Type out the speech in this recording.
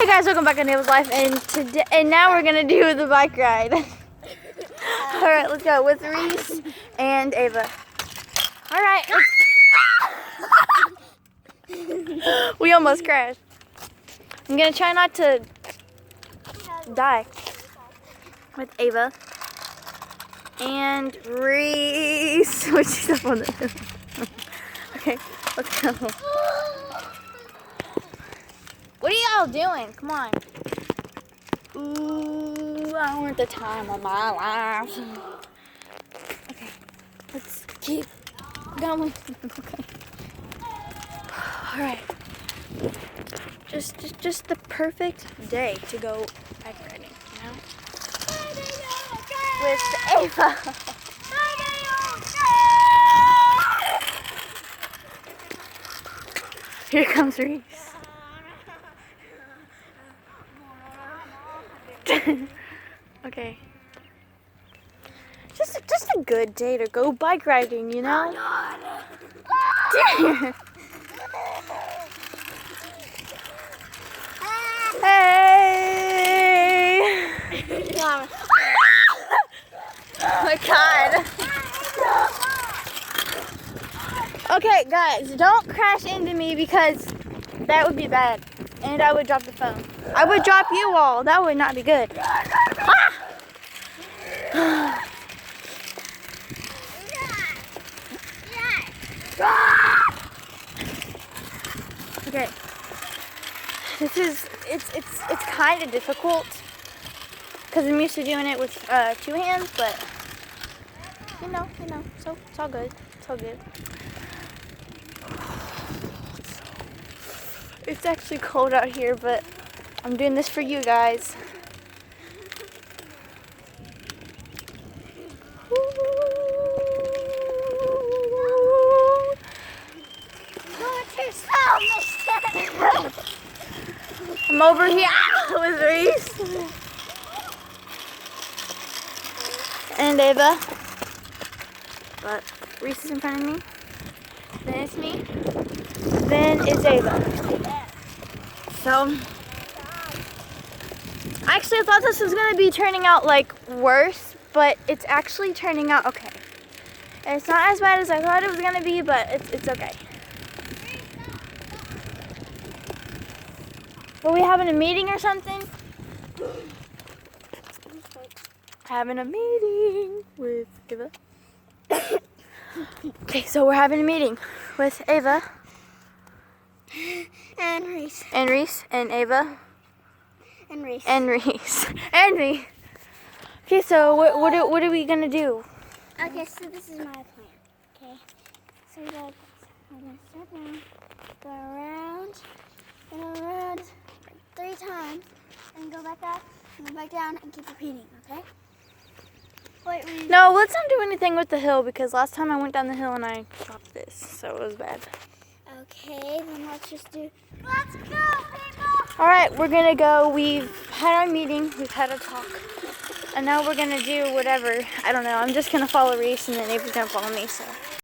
Hey guys, welcome back to Ava's Life, and now we're gonna do the bike ride. All right, let's go with Reese and Ava. All right, we almost crashed. I'm gonna try not to die with Ava and Reese, which is up on the hill. Okay, let's go. What are y'all doing? Come on. Ooh, I want the time of my life. Okay, let's keep going. Okay. All right. Just the perfect day to go bike riding, you know? With Ava. Here comes Reese. Okay. Just a good day to go bike riding, you know? Hey! Oh my God. Okay, guys, don't crash into me because that would be bad. And I would drop the phone. I would drop you all. That would not be good. Okay. It's kind of difficult because I'm used to doing it with two hands, but you know, so it's all good. It's all good. It's actually cold out here, but I'm doing this for you guys. I'm over here with Reese and Ava, but Reese is in front of me, then it's me, then it's Ava. So, actually I thought this was going to be turning out like worse, but it's actually turning out okay. And it's not as bad as I thought it was going to be, but it's okay. Are we having a meeting or something? Having a meeting with Ava. Okay, so we're having a meeting with Ava. And Reese. And Reese. And Ava. And Reese. And Reese. And me. Okay, so what are we going to do? Okay, so this is my plan. Okay. So we're going to start now. Go around. And around 3 times. And go back up. And go back down. And keep repeating. Okay? Wait, Reese. No, let's not do anything with the hill because last time I went down the hill and I dropped this. So it was bad. Okay, then let's just do. Let's go, people! All right, we're gonna go. We've had our meeting. We've had a talk, and now we're gonna do whatever. I don't know. I'm just gonna follow Reese, and then Ava's gonna follow me. So.